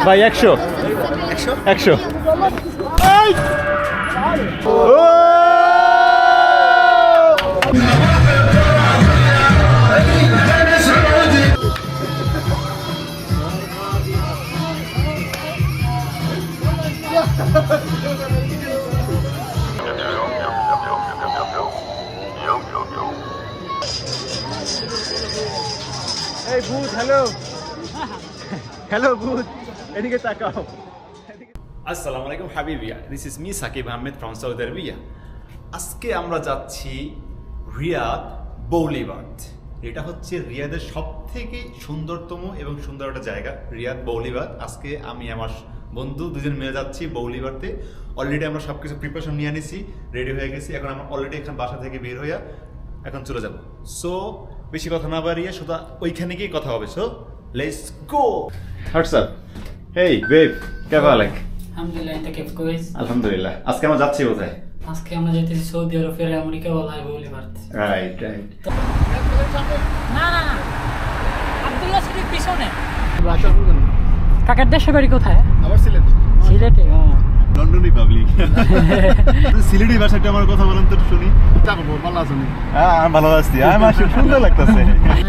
ভাই 100 100 এই ভূত হ্যালো হ্যালো ভূত এদিকে তাকাও আসসালামু আলাইকুম হাবিবিয়া this is me Sakib Ahmed from Saudi Arabia আজকে আমরা যাচ্ছি রিয়াদ বৌলিবাদ এটা হচ্ছে রিয়াদের সবথেকে সুন্দরতম এবং সুন্দর একটা জায়গা রিয়াদ বৌলিবাদ আজকে আমি আমার বন্ধু দুজন মিলে যাচ্ছি বৌলিবাদে অলরেডি আমরা সব কিছু প্রিপারেশন নিয়ে আনিছি রেডি হয়ে গেছি এখন আমরা অলরেডি এখানে বাসা থেকে বের হইয়া এখন চলে যাব সো বেশি কথা না বাড়িয়ে শুধু ওইখানে গিয়ে কথা হবে so let's go WhatsApp hey babe কেমন আছেন আলহামদুলিল্লাহ এটা কেফ কইস আলহামদুলিল্লাহ আজকে আমরা যাচ্ছি কোথায় আজকে আমরা যাইতেছি সৌদি আরবের আমেরিকা ওয়ালাই বৌলিবাদ রাইট রাইট না না না আব্দুল্লাহ শরীফ পিছনে কাকার দেশের বাড়ি কোথায় আবার সিলেট সিলেটে লন্ডন রিপাবলিক সিলেটি ভাষাটা আমার কথা বলেন তো শুনি ভালো আছেন হ্যাঁ ভালো আছি আমার সুন্দর লাগতেছে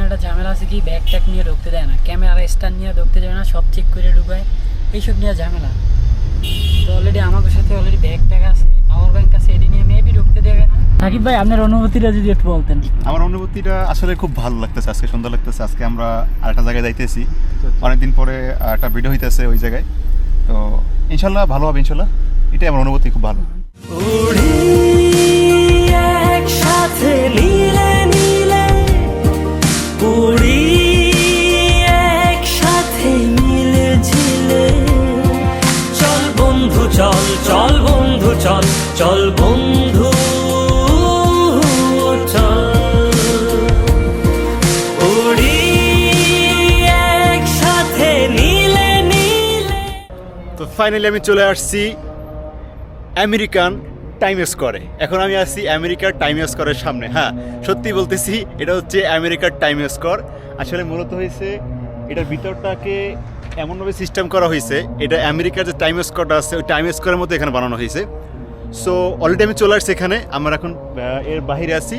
একটা ঝামেলা আছে কি ব্যাগ ট্যাগ নিয়ে ঢুকতে দেয় না ক্যামেরা স্ট্যান্ড নিয়ে ঢুকতে দেয় না সব চেক করে ঢুকায় এইসব নিয়ে ঝামেলা তো অলরেডি আমাদের সাথে অলরেডি ব্যাগ ট্যাগ আছে পাওয়ার ব্যাংক আছে এটি নিয়ে মেবি ঢুকতে দেবে না সাকিব ভাই আপনার অনুভূতিটা যদি একটু বলতেন আমার অনুভূতিটা আসলে খুব ভালো লাগতেছে আজকে সুন্দর লাগতেছে আজকে আমরা আরেকটা জায়গায় যাইতেছি অনেকদিন পরে একটা ভিডিও হইতেছে ওই জায়গায় তো ইনশাল্লাহ ভালো হবে ইনশাল্লাহ এটাই আমার অনুভূতি খুব ভালো একসাথে নীলে নীলে উড়ি একসাথে মিলে ঝিলে চল বন্ধু চল চল বন্ধু চল চল বন্ধু চল উড়ি একসাথে নীলে নীলে তো ফাইনালি আমি চলে আসছি আমেরিকান টাইম স্কোয়ারে এখন আমি আসছি আমেরিকার টাইম স্কোয়ারের সামনে হ্যাঁ সত্যি বলতেছি এটা হচ্ছে আমেরিকার টাইম স্কোয়ার আসলে মূলত হয়েছে এটার ভিতরটাকে এমনভাবে সিস্টেম করা হয়েছে এটা আমেরিকার যে টাইম স্কোয়ারটা আছে ওই টাইম স্কোয়ারের মতো এখানে বানানো হয়েছে সো অলরেডি আমি চলে আসছি এখানে আমরা এখন এর বাইরে আছি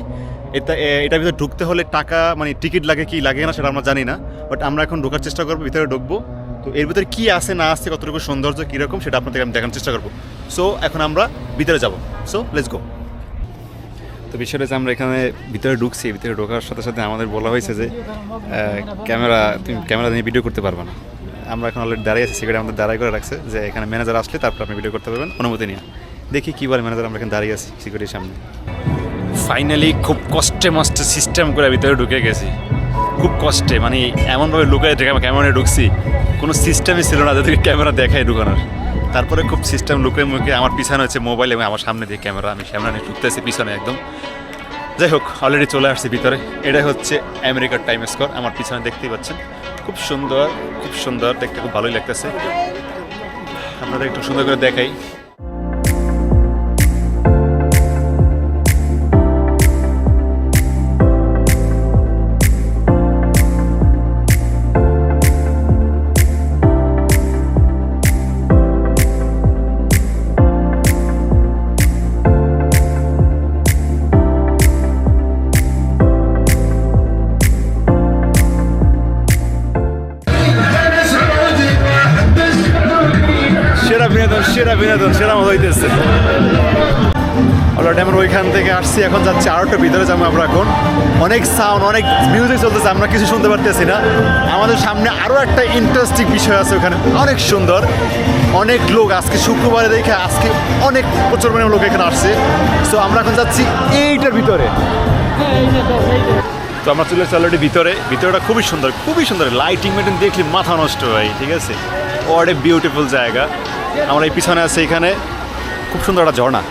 এটার ভিতরে ঢুকতে হলে টাকা মানে টিকিট লাগে কি লাগে না সেটা আমরা জানি না বাট আমরা এখন ঢোকার চেষ্টা করবো ভিতরে ঢুকবো তো এর ভিতরে কী আছে না আছে কতটুকু সৌন্দর্য কীরকম সেটা আপনাদের আমি দেখানোর চেষ্টা করবো সো এখন আমরা ভিতরে যাব সো লেটস গো তো বিষয়টা যে আমরা এখানে ভিতরে ঢুকছি ভিতরে ঢোকার সাথে সাথে আমাদের বলা হয়েছে যে তুমি ক্যামেরা নিয়ে ভিডিও করতে পারবে না আমরা এখন অলরেডি দাঁড়িয়ে আছি সেখানে আমাদের দাঁড়াই করে রাখছে যে এখানে ম্যানেজার আসলে তারপর আপনি ভিডিও করতে পারবেন অনুমতি নিয়ে দেখি কী বলে ম্যানেজার আমরা এখানে দাঁড়িয়ে আছি সিকিউরিটির সামনে ফাইনালি খুব কষ্টে মষ্টে সিস্টেম করে ভিতরে ঢুকে গেছি খুব কষ্টে মানে এমনভাবে লুকায় ক্যামেরা ঢুকছি কোনো সিস্টেমই ছিল না যাদেরকে ক্যামেরা দেখায় ঢুকানোর তারপরে খুব সিস্টেম লুকে মুখে আমার পিছনে হচ্ছে মোবাইল এবং আমার সামনে দিয়ে ক্যামেরা আমি সামনে নিয়ে ঢুকতেছি পিছনে একদম যাই হোক অলরেডি চলে আসছি ভিতরে এটাই হচ্ছে আমেরিকার টাইম স্কোয়ার আমার পিছনে দেখতেই পাচ্ছেন খুব সুন্দর দেখতে খুব ভালোই লাগতেছে আপনাদের একটু সুন্দর করে দেখাই সেরা মতো হইতেছে অলরেডি আমরা ওইখান থেকে আসছি এখন যাচ্ছি আরও একটা ভিতরে যাবো আমরা এখন অনেক সাউন্ড অনেক মিউজিক চলতেছে আমরা কিছু শুনতে পারতেছি না আমাদের সামনে আরও একটা ইন্টারেস্টিং বিষয় আছে ওখানে অনেক সুন্দর অনেক লোক আজকে শুক্রবারে দেখে আজকে অনেক প্রচুর পরিমাণে লোক এখানে আসছে সো আমরা এখন যাচ্ছি এইটার ভিতরে তো আমরা চলে এসেছি অলরেডি ভিতরটা খুবই সুন্দর লাইটিং মেটিং দেখলে মাথা নষ্ট হয় ঠিক আছে অনেক বিউটিফুল জায়গা আমরা এই পিছনে আছে এখানে খুব সুন্দর একটা ঝর্ণা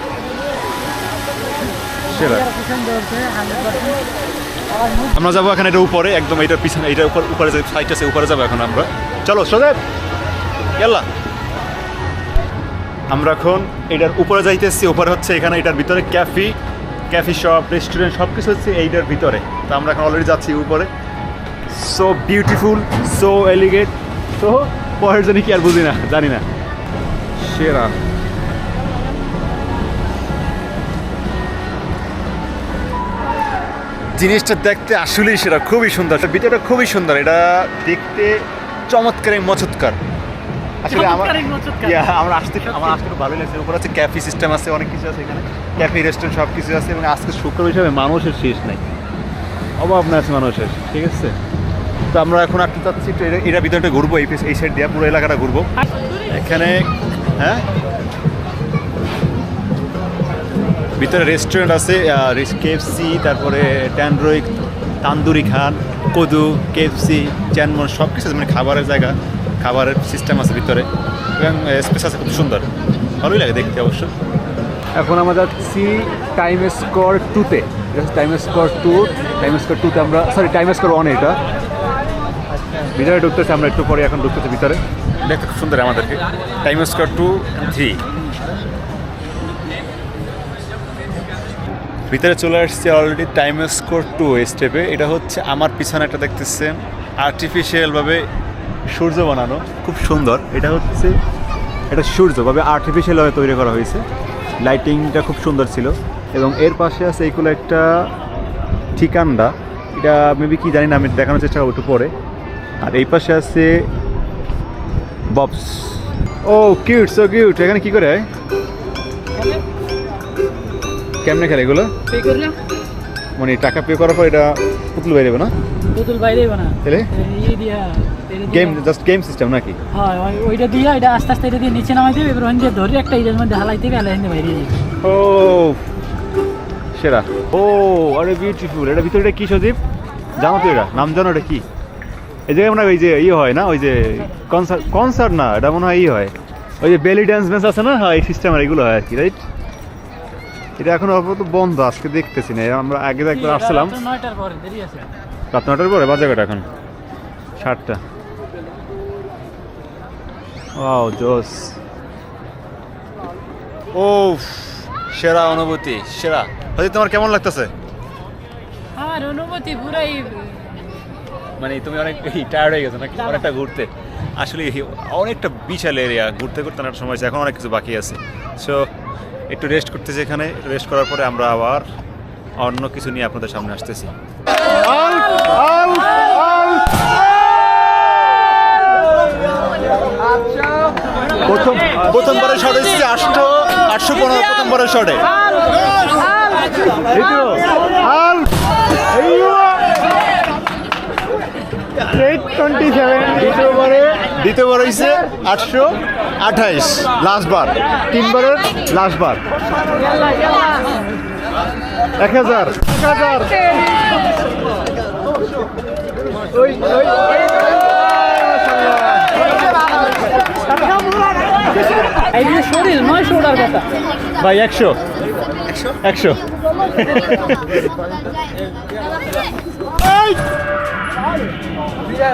আমরা যাবো এখানে এটা উপরে একদম এইটার পিছনে এইটার উপরে যে সাইড আছে উপরে যাবো এখন আমরা চলো সোজেব গেলা আমরা এখন এটার উপরে যাইতেছি উপরে হচ্ছে এখানে এটার ভিতরে ক্যাফি শপ রেস্টুরেন্ট সব কিছু হচ্ছে এইটার ভিতরে তো আমরা এখন অলরেডি যাচ্ছি উপরে so beautiful so elegant so পরের জন্য কি আর বুঝি না, জানি না। সেরা জিনিসটা দেখতে আসলেই সেরা, খুবই সুন্দর, ভিতরটা খুবই সুন্দর, এটা দেখতে চমৎকার এবং মচৎকার। আসলে আমার আমার আসতে খুব ভালোই লাগছে। উপর আছে ক্যাফে সিস্টেম আছে, অনেক কিছু আছে এখানে, ক্যাফে রেস্টুরেন্ট সব কিছু আছে, এবং আজকে শুক্রবার হিসাবে মানুষের শেষ নাই, অভাব না আছে মানুষের, ঠিক আছে। তো আমরা এখন একটু চাচ্ছি একটু এটা ভিতরটা ঘুরবো, এই সাইড দিয়ে পুরো এলাকাটা ঘুরবো। এখানে হ্যাঁ ভিতরে রেস্টুরেন্ট আছে, কেএফসি, তারপরে ট্যান্ড্রোই, তান্দুরি খান, কদু, কেএফসি, চ্যানমন সব কিছু আছে, মানে খাবারের জায়গা, খাবারের সিস্টেম আছে ভিতরে, এবং স্পেস আছে খুব সুন্দর, ভালোই লাগে দেখতে অবশ্য। এখন আমরা যাচ্ছি টাইম স্কোয়ার 2-তে, টাইম স্কোয়ার 2তে আমরা, সরি টাইম স্কোয়ার 1 এটা ভিতরে ঢুকতেছে, আমরা একটু পরে এখন ঢুকতেছি ভিতরে, দেখতে খুব সুন্দর আমাদেরকে। টাইম স্কোয়ার 2, 3 ভিতরে চলে আসছে অলরেডি টাইম স্কোয়ার 2 স্টেপে। এটা হচ্ছে আমার পিছনে একটা দেখতেছেন আর্টিফিশিয়ালভাবে সূর্য বানানো, খুব সুন্দর। এটা হচ্ছে এটা সূর্যভাবে আর্টিফিশিয়ালভাবে তৈরি করা হয়েছে, লাইটিংটা খুব সুন্দর ছিল। এবং এর পাশে আছে এইগুলো একটা ঠিকানটা, এটা মেবি কি জানি না, আমি দেখানোর চেষ্টা করবো একটু পরে। আর এই পাশে আছে ববস, ও কিউট, সো কিউট। এখানে কি করে কেমনে খেলে এগুলো? পে করলাম, মানে টাকা পে করার পর এটা পুতুল বাইরে না, পুতুল বাইরে না, তাহলে গেম, জাস্ট গেম সিস্টেম নাকি? হ্যাঁ, ওইটা দিয়ে এটা আস্তে আস্তে এটা দিয়ে নিচে নামাই দেবে, এবার ওখান দিয়ে ধরে একটা এটার মধ্যে হালাই থেকে আলাই বাইরে যাবে। ও সেরা, ও আরে বিউটিফুল। এটা ভিতরে কি সজীব জানো তো? এটা নাম জানো এটা কি? এই জায়গায় মনে হয় ওই যে ইয়ে হয় না, ওই যে কনসার্ট না, এটা মনে হয় হয় ওই যে বেলি ড্যান্স ম্যাচ আছে না, হ্যাঁ এই সিস্টেমের এগুলো হয় আর কি, রাইট? এটা এখন আপাতত বন্ধ, আজকে দেখতেছি না। আমরা আগে একবার আসছিলাম রাত 9টার পরে, বাজে কটা এখন? 7টা। ওয়াও জোস, ও সেরা অনুভূতি, সেরা। হয়তো তোমার কেমন লাগতেছে? আমার অনুভূতি পুরাই, মানে তুমি অনেক টায়ার্ড হয়ে গেছো নাকি অনেকটা ঘুরতে? আসলে অনেকটা বিশাল এরিয়া, ঘুরতে ঘুরতে অনেকটা সময় আছে, এখন অনেক কিছু বাকি আছে। সো একটু রেস্ট করতেছি এখানে, রেস্ট করার পরে আমরা আবার অন্য কিছু নিয়ে আপনাদের সামনে আসতেছি। প্রথমবারের শট এসেছে 815, প্রথমবারের শটে দ্বিতীয়বার হয়েছে 828, লাস্ট বার, 3বারের লাস্ট বার। 1000 শরীর 900 ওটার কথা ভাই, 100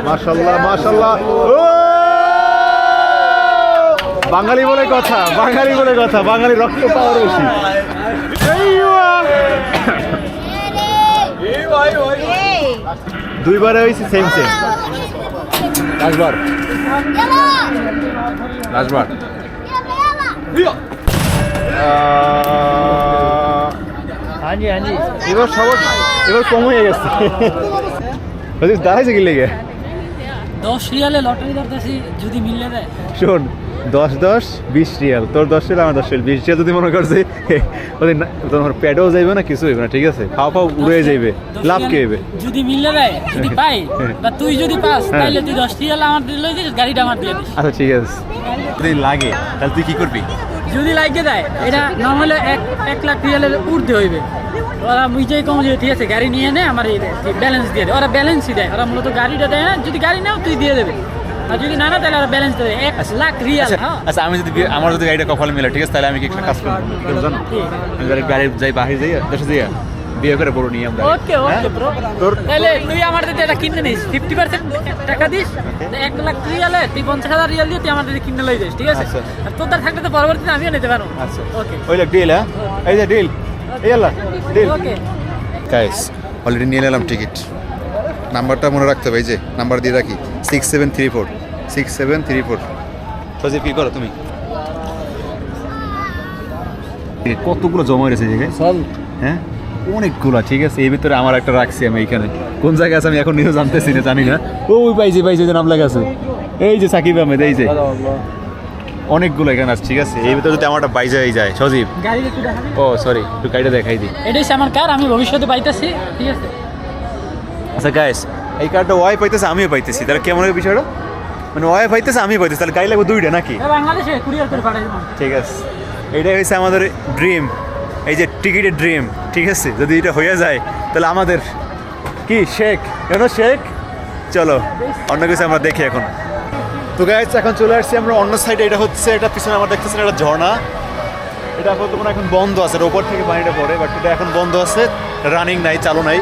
মাশাআল্লাহ মাশাআল্লাহ। বাঙালি বলে কথা, বাঙালি বলে কথা, বাঙালি রক্ত পাওয়ার বেশি। দুইবারে হয়েছে সেম লাস্টবার। এবার কম হয়ে গেছে, দাঁড়াইছে কি লেগে? 10 রিয়ালে লটারি ধরতেছি, যদি মিললে দেয়। শোন, 10 20 রিয়াল, তোর 10 রিয়াল আমার 10 রিয়াল, 20 রিয়াল যদি মনে করছে তোমার পেটেও যাইবে না, কিছু হইবে না, ঠিক আছে? খাওয়া পাও উড়ে যাইবে, লাভ কে হইবে? যদি মিললে দেয়, যদি পাই বা তুই যদি পাস, তাহলে তুই 10 রিয়াল আমার দিলে দিস, গাড়িটা আমার দিয়ে দিস। আচ্ছা ঠিক আছে, যদি লাগে তাহলে তুই কি করবি? যদি লাগে দেয়, এটা নর্মালি 1 লাখ রিয়ালের উঠতে হইবে। ওরা বুঝেই কম যে ঠিক আছে গাড়ি নিয়ে নেয়, আমার ব্যালেন্স দিয়ে দেয়, ওরা ব্যালেন্সই দেয়, ওরা মূলত গাড়িটা দেয় না। যদি গাড়ি নাও তুই দিয়ে দেবে, আর যদি না তাহলে ওরা ব্যালেন্স দেবে 1 লাখ রিয়াল। আচ্ছা আমি যদি আমার যদি গাড়িটা কপালে মিলে, ঠিক আছে, তাহলে আমি কি একটা কাজ করবো জানো? আমি গাড়ি যাই, বাহির যাই, দেশে যাই, বিয়ে করে বড় নিয়ে আমরা। ওকে ব্রো, তাহলে তুই আমার দিতে এটা কিনে নিস, 50% টাকা দিস, 1 লাখ রিয়ালে তুই 50,000 রিয়াল দিয়ে তুই আমার দিতে কিনে লই যাস, ঠিক আছে? আর তোর থাকলে তো পরবর্তীতে আমিও নিতে পারবো। আচ্ছা ওকে, ওই লাগ ডিল, হ্যাঁ এই যে ডিল, এই আল্লাহ ডিল। ওকে গাইস, অলরেডি নিয়ে নিলাম টিকিট। নাম্বারটা মনে রাখতে হবে, এই যে নাম্বার দিয়ে রাখি 6734 6734। সজীব কি করো তুমি? কতগুলো জমা রয়েছে জায়গায় চল হ্যাঁ অনেকগুলো, ঠিক আছে। এই ভিতরে আমার একটা রাখছি আমি এখানে, কোন জায়গায় আছে আমি এখন নিজেও জানতেছি না, জানি না। ওই পাইছি যে নাম লেখা আছে, এই যে সাকিব আহমেদ, এই যে অনেকগুলো এখানে আছে, ঠিক আছে। এই ভিতরে যদি আমারটা বাইজাই যায় সজীব, গাড়ি একটু দেখাবি? ও সরি, একটু গাড়িটা দেখাই দিই। এটাই আমার কার, আমি ভবিষ্যতে পাইতাছি, ঠিক আছে। আচ্ছা গাইস, এই কার্ডটা ওয়াই পাইতেছে, আমিও পাইতেছি, তাহলে কেমন হবে বিষয়টা? মানে ওয়াই পাইতেছে, আমি পাইতেছি, তাহলে গাড়ি লাগবে দুইটা নাকি? বাংলাদেশে কুরিয়ার করে পাঠাই দেবো। ঠিক আছে, এটাই হয়েছে আমাদের ড্রিম, এই যে টিকিটের ড্রিম, ঠিক আছে। যদি এটা হয়ে যায় তাহলে আমাদের কি শেখ, কেন শেখ? চলো অন্য কিছু আমরা দেখি এখন। তো গাইস এখন চলে আসছি আমরা অন্য সাইডে, এটা হচ্ছে এটা পিছনে আমার দেখতেছেন একটা ঝর্ণা, এটা হয়তো কোনো এখন বন্ধ আছে, এর ওপর থেকে পানিটা পড়ে, বাট এটা এখন বন্ধ আছে, রানিং নাই, চালু নাই।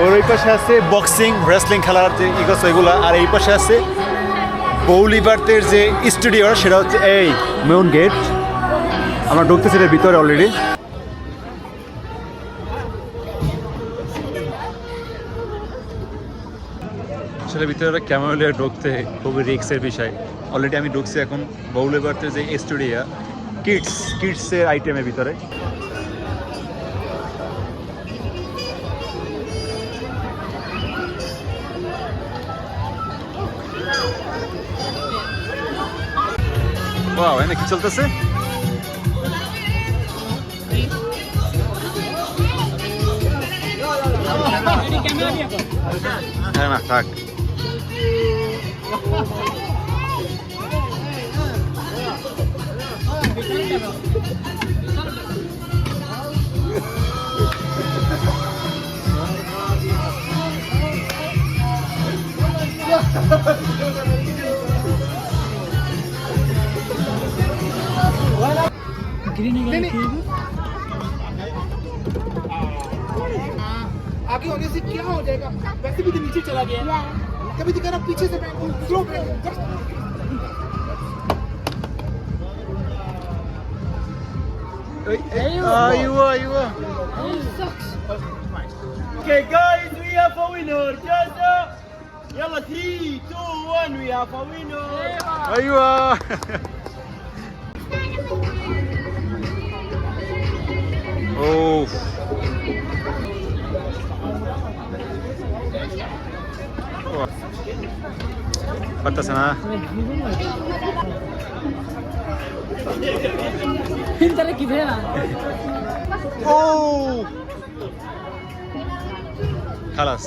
ওর ওই পাশে আছে বক্সিং রেসলিং খেলার যে ইগোস ওইগুলা, আর এই পাশে আছে বৌলিবার্তের যে স্টুডিও, সেটা হচ্ছে এই মেন গেট। আমরা ঢুকতেছি এর ভিতরে অলরেডি। আসলে ভিতরে ক্যামেরা নিয়ে ঢুকতে খুবই রিস্কের বিষয়। অলরেডি আমি ঢুকছি এখন বৌলিবার্তের যে স্টুডিও, কিডসের আইটেমের ভিতরে। ওয়াও, এখানে কি চলতেছে? হ্যাঁ না থাক। आगे होने से क्या हो जाएगा? वैसे भी तो नीचे चला गया है। कभी तो कहना पीछे से फेंको, स्लो फेंको। ايوه Okay, guys, we have a winner. Just yalla 3, 2, 1. We have a winner. ايوه اوف পারতেছে না। তাহলে কি ভেবে না ও خلاص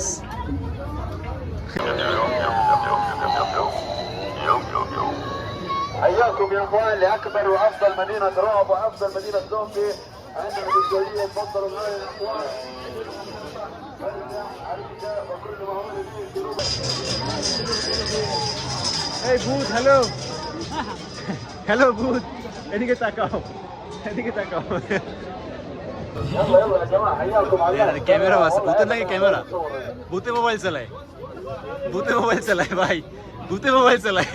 حياكم يا اخوان لاكبر وافضل مدينه رعب وافضل مدينه زومبي عندنا بالجوليه. تفضلوا معي يا اخوان. এই ভূত, হ্যালো হ্যালো ভূত, এদিকে তাকাও, এদিকে তাকাও। يلا يلا يا جماعه حياكم على ক্যামেরা আছে, ভূতের লাগে ক্যামেরা, ভূতে মোবাইল চালায়, ভূতে মোবাইল চালায় ভাই, ভূতে মোবাইল চালায়।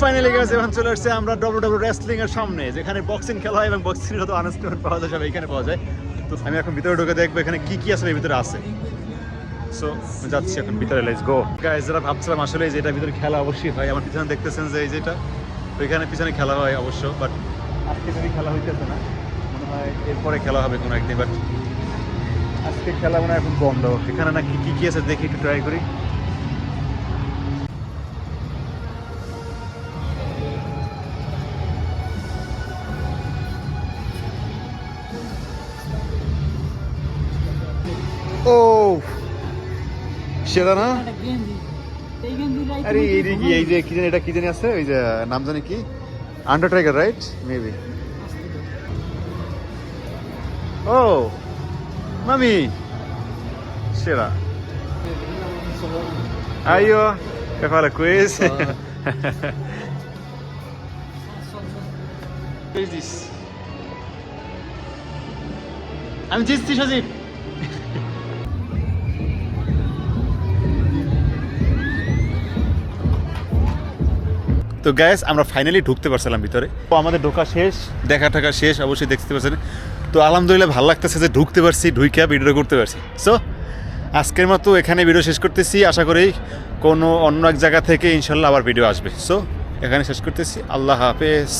ফাইনালি গাইস এখন চলে আসছে আমরা WWE রেসলিং এর সামনে, যেখানে বক্সিং খেলা হয় এবং বক্সিং এর তো আনস্টমেন্ট পাওয়া যায়, সব এখানে পাওয়া যায়। তো আমি এখন ভিতরে ঢুকে দেখবো এখানে কি কি আসলে ভিতরে আছে। সো যাচ্ছি এখন ভিতরে, লেটস গো গাইস। যারা ভাবছিলাম আসলে যে এটা ভিতরে খেলা অবশ্যই হয়, আমার পিছনে দেখতেছেন যে এই যেটা, ওইখানে পিছনে খেলা হয় অবশ্য, বাট আজকে যদি খেলা হইতেছে না, মনে হয় এরপরে খেলা হবে কোনো একদিন, বাট আজকে খেলা মনে হয় এখন বন্ধ। এখানে না কি কি আছে দেখি, একটু ট্রাই করি। ও সেটা না, গেঞ্জি, এই গেঞ্জি আরে এই কি, এই যে কি জানি, এটা কি জানি আছে, ওই যে নাম জানি কি, আন্ডারটেকার রাইট মেবি। ও মামি সেরা, আইও que fala coisa. What is this? আমি জিতছি সজীব। তো গ্যাস আমরা ফাইনালি ঢুকতে পারছিলাম ভিতরে। তো আমাদের ঢোকা শেষ, দেখা টাকা শেষ, অবশ্যই দেখতে পাচ্ছেন তো আলহামদুলিল্লাহ ভালো লাগতেছে যে ঢুকতে পারছি, ঢুইকা ভিডিও করতে পারছি। সো আজকের মতো এখানে ভিডিও শেষ করতেছি। আশা করি কোনো অন্য এক জায়গা থেকে ইনশাল্লাহ আবার ভিডিও আসবে। সো এখানে শেষ করতেছি। আল্লাহ হাফেজ।